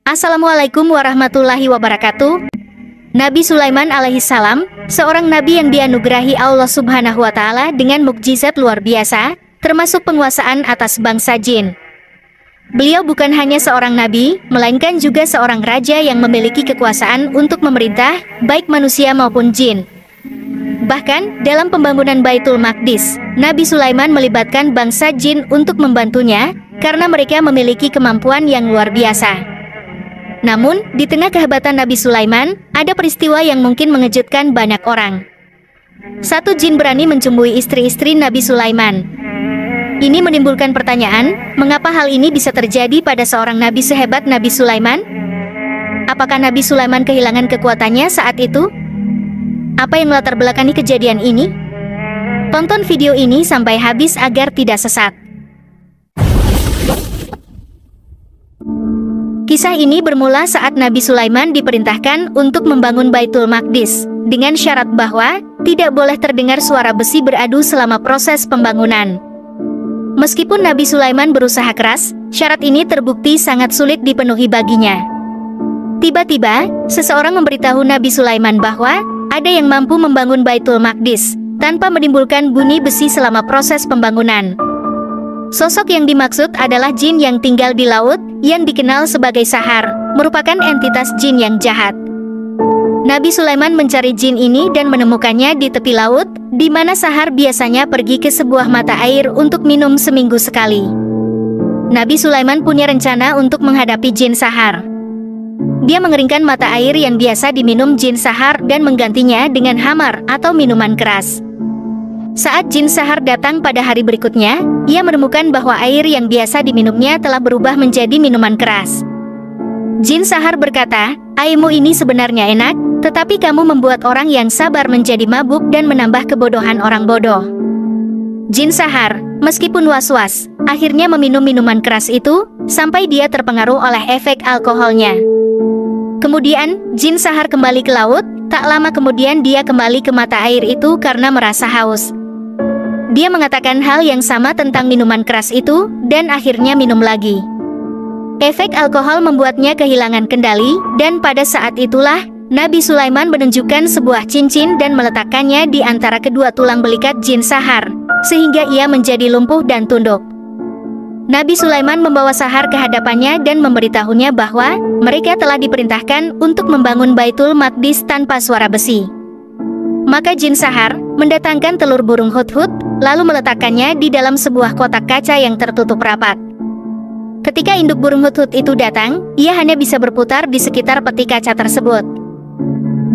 Assalamualaikum warahmatullahi wabarakatuh. Nabi Sulaiman alaihissalam, seorang nabi yang dianugerahi Allah Subhanahu wa Ta'ala dengan mukjizat luar biasa, termasuk penguasaan atas bangsa jin. Beliau bukan hanya seorang nabi, melainkan juga seorang raja yang memiliki kekuasaan untuk memerintah, baik manusia maupun jin. Bahkan, dalam pembangunan Baitul Maqdis, Nabi Sulaiman melibatkan bangsa jin untuk membantunya, karena mereka memiliki kemampuan yang luar biasa. Namun, di tengah kehebatan Nabi Sulaiman, ada peristiwa yang mungkin mengejutkan banyak orang. Satu jin berani mencumbui istri-istri Nabi Sulaiman. Ini menimbulkan pertanyaan, mengapa hal ini bisa terjadi pada seorang nabi sehebat Nabi Sulaiman? Apakah Nabi Sulaiman kehilangan kekuatannya saat itu? Apa yang melatar belakangi kejadian ini? Tonton video ini sampai habis agar tidak sesat. Kisah ini bermula saat Nabi Sulaiman diperintahkan untuk membangun Baitul Maqdis, dengan syarat bahwa tidak boleh terdengar suara besi beradu selama proses pembangunan. Meskipun Nabi Sulaiman berusaha keras, syarat ini terbukti sangat sulit dipenuhi baginya. Tiba-tiba, seseorang memberitahu Nabi Sulaiman bahwa ada yang mampu membangun Baitul Maqdis, tanpa menimbulkan bunyi besi selama proses pembangunan. Sosok yang dimaksud adalah jin yang tinggal di laut, yang dikenal sebagai Sahar, merupakan entitas jin yang jahat. Nabi Sulaiman mencari jin ini dan menemukannya di tepi laut, di mana Sahar biasanya pergi ke sebuah mata air untuk minum seminggu sekali. Nabi Sulaiman punya rencana untuk menghadapi jin Sahar. Dia mengeringkan mata air yang biasa diminum jin Sahar dan menggantinya dengan hamar atau minuman keras. Saat jin Sahar datang pada hari berikutnya, ia menemukan bahwa air yang biasa diminumnya telah berubah menjadi minuman keras. Jin Sahar berkata, "Airmu ini sebenarnya enak, tetapi kamu membuat orang yang sabar menjadi mabuk dan menambah kebodohan orang bodoh." Jin Sahar, meskipun was-was, akhirnya meminum minuman keras itu, sampai dia terpengaruh oleh efek alkoholnya. Kemudian, jin Sahar kembali ke laut, tak lama kemudian dia kembali ke mata air itu karena merasa haus. Dia mengatakan hal yang sama tentang minuman keras itu, dan akhirnya minum lagi. Efek alkohol membuatnya kehilangan kendali, dan pada saat itulah, Nabi Sulaiman menunjukkan sebuah cincin dan meletakkannya di antara kedua tulang belikat jin Sahar, sehingga ia menjadi lumpuh dan tunduk. Nabi Sulaiman membawa Sahar ke hadapannya dan memberitahunya bahwa mereka telah diperintahkan untuk membangun Baitul Maqdis tanpa suara besi. Maka jin Sahar mendatangkan telur burung hudhud, lalu meletakkannya di dalam sebuah kotak kaca yang tertutup rapat. Ketika induk burung hudhud itu datang, ia hanya bisa berputar di sekitar peti kaca tersebut.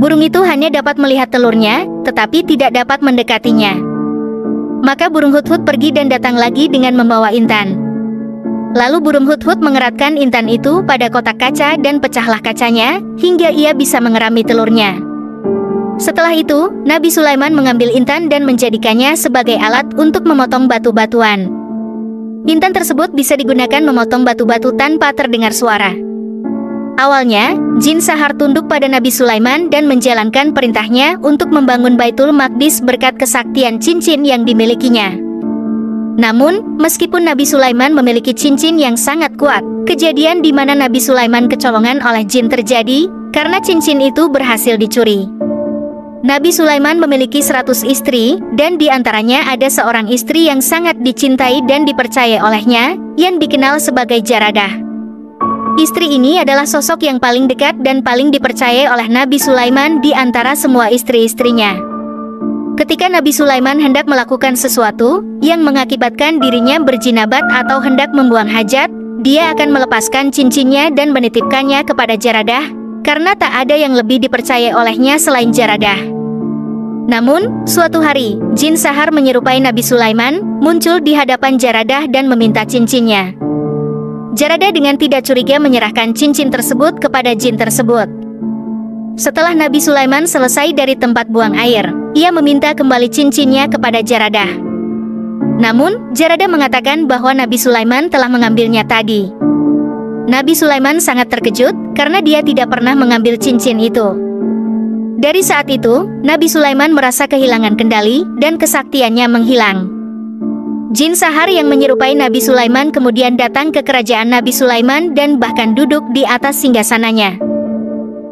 Burung itu hanya dapat melihat telurnya, tetapi tidak dapat mendekatinya. Maka burung hudhud pergi dan datang lagi dengan membawa intan. Lalu burung hudhud mengeratkan intan itu pada kotak kaca dan pecahlah kacanya, hingga ia bisa mengerami telurnya. Setelah itu, Nabi Sulaiman mengambil intan dan menjadikannya sebagai alat untuk memotong batu-batuan. Intan tersebut bisa digunakan memotong batu-batu tanpa terdengar suara. Awalnya, jin Sahar tunduk pada Nabi Sulaiman dan menjalankan perintahnya untuk membangun Baitul Maqdis berkat kesaktian cincin yang dimilikinya. Namun, meskipun Nabi Sulaiman memiliki cincin yang sangat kuat, kejadian di mana Nabi Sulaiman kecolongan oleh jin terjadi, karena cincin itu berhasil dicuri. Nabi Sulaiman memiliki 100 istri, dan di antaranya ada seorang istri yang sangat dicintai dan dipercaya olehnya, yang dikenal sebagai Jaradah. Istri ini adalah sosok yang paling dekat dan paling dipercaya oleh Nabi Sulaiman di antara semua istri-istrinya. Ketika Nabi Sulaiman hendak melakukan sesuatu yang mengakibatkan dirinya berjinabat atau hendak membuang hajat, dia akan melepaskan cincinnya dan menitipkannya kepada Jaradah, karena tak ada yang lebih dipercaya olehnya selain Jaradah. Namun, suatu hari, jin Sahar menyerupai Nabi Sulaiman, muncul di hadapan Jaradah dan meminta cincinnya. Jaradah dengan tidak curiga menyerahkan cincin tersebut kepada jin tersebut. Setelah Nabi Sulaiman selesai dari tempat buang air, ia meminta kembali cincinnya kepada Jaradah. Namun, Jaradah mengatakan bahwa Nabi Sulaiman telah mengambilnya tadi. Nabi Sulaiman sangat terkejut, karena dia tidak pernah mengambil cincin itu. Dari saat itu, Nabi Sulaiman merasa kehilangan kendali, dan kesaktiannya menghilang. Jin sahar yang menyerupai Nabi Sulaiman kemudian datang ke kerajaan Nabi Sulaiman dan bahkan duduk di atas singgasananya.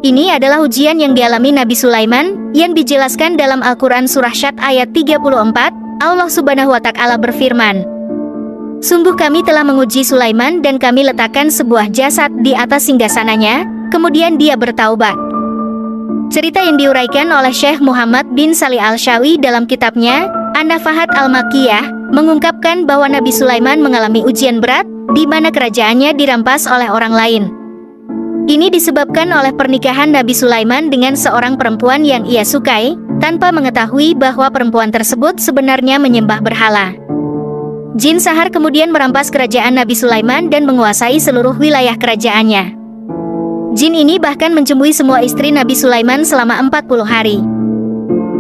Ini adalah ujian yang dialami Nabi Sulaiman, yang dijelaskan dalam Al-Quran Surah Syad ayat 34, Allah Subhanahu wa Ta'ala berfirman, "Sungguh kami telah menguji Sulaiman dan kami letakkan sebuah jasad di atas singgasananya, kemudian dia bertaubat." Cerita yang diuraikan oleh Syekh Muhammad bin Salih Al-Syawi dalam kitabnya, An-Nafahat Al-Makkiyah, mengungkapkan bahwa Nabi Sulaiman mengalami ujian berat, di mana kerajaannya dirampas oleh orang lain. Ini disebabkan oleh pernikahan Nabi Sulaiman dengan seorang perempuan yang ia sukai, tanpa mengetahui bahwa perempuan tersebut sebenarnya menyembah berhala. Jin sahar kemudian merampas kerajaan Nabi Sulaiman dan menguasai seluruh wilayah kerajaannya. Jin ini bahkan mencembui semua istri Nabi Sulaiman selama 40 hari.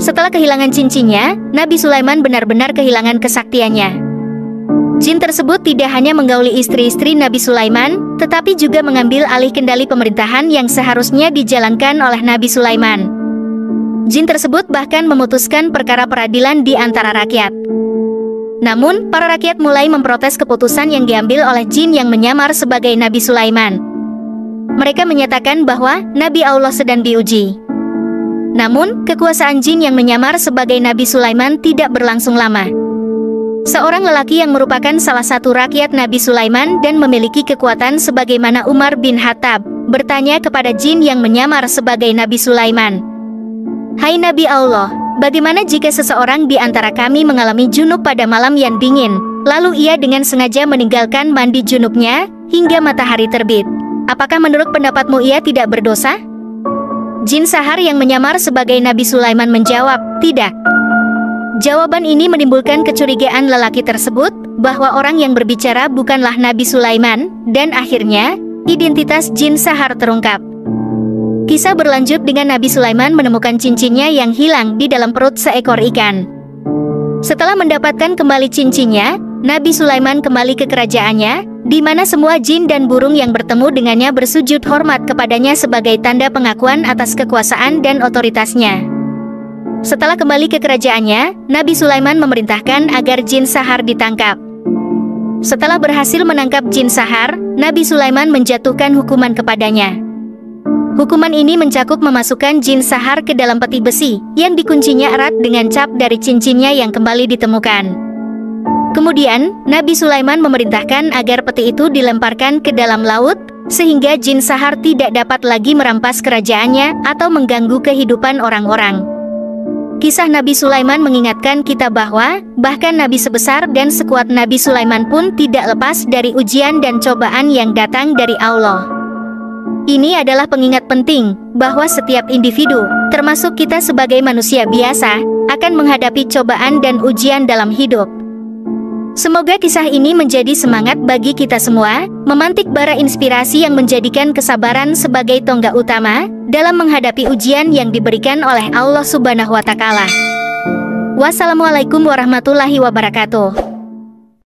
Setelah kehilangan cincinnya, Nabi Sulaiman benar-benar kehilangan kesaktiannya. Jin tersebut tidak hanya menggauli istri-istri Nabi Sulaiman, tetapi juga mengambil alih kendali pemerintahan yang seharusnya dijalankan oleh Nabi Sulaiman. Jin tersebut bahkan memutuskan perkara peradilan di antara rakyat. Namun, para rakyat mulai memprotes keputusan yang diambil oleh jin yang menyamar sebagai Nabi Sulaiman. Mereka menyatakan bahwa Nabi Allah sedang diuji. Namun, kekuasaan jin yang menyamar sebagai Nabi Sulaiman tidak berlangsung lama. Seorang lelaki yang merupakan salah satu rakyat Nabi Sulaiman dan memiliki kekuatan sebagaimana Umar bin Khattab, bertanya kepada jin yang menyamar sebagai Nabi Sulaiman, "Hai Nabi Allah, bagaimana jika seseorang di antara kami mengalami junub pada malam yang dingin, lalu ia dengan sengaja meninggalkan mandi junubnya hingga matahari terbit? Apakah menurut pendapatmu ia tidak berdosa?" Jin sahar yang menyamar sebagai Nabi Sulaiman menjawab, "Tidak." Jawaban ini menimbulkan kecurigaan lelaki tersebut, bahwa orang yang berbicara bukanlah Nabi Sulaiman, dan akhirnya, identitas jin sahar terungkap. Kisah berlanjut dengan Nabi Sulaiman menemukan cincinnya yang hilang di dalam perut seekor ikan. Setelah mendapatkan kembali cincinnya, Nabi Sulaiman kembali ke kerajaannya, di mana semua jin dan burung yang bertemu dengannya bersujud hormat kepadanya sebagai tanda pengakuan atas kekuasaan dan otoritasnya. Setelah kembali ke kerajaannya, Nabi Sulaiman memerintahkan agar jin sahar ditangkap. Setelah berhasil menangkap jin sahar, Nabi Sulaiman menjatuhkan hukuman kepadanya. Hukuman ini mencakup memasukkan jin sahar ke dalam peti besi, yang dikuncinya erat dengan cap dari cincinnya yang kembali ditemukan. Kemudian, Nabi Sulaiman memerintahkan agar peti itu dilemparkan ke dalam laut, sehingga jin sahar tidak dapat lagi merampas kerajaannya atau mengganggu kehidupan orang-orang. Kisah Nabi Sulaiman mengingatkan kita bahwa, bahkan Nabi sebesar dan sekuat Nabi Sulaiman pun tidak lepas dari ujian dan cobaan yang datang dari Allah. Ini adalah pengingat penting, bahwa setiap individu, termasuk kita sebagai manusia biasa, akan menghadapi cobaan dan ujian dalam hidup. Semoga kisah ini menjadi semangat bagi kita semua, memantik bara inspirasi yang menjadikan kesabaran sebagai tonggak utama dalam menghadapi ujian yang diberikan oleh Allah Subhanahu wa Ta'ala. Wassalamualaikum warahmatullahi wabarakatuh.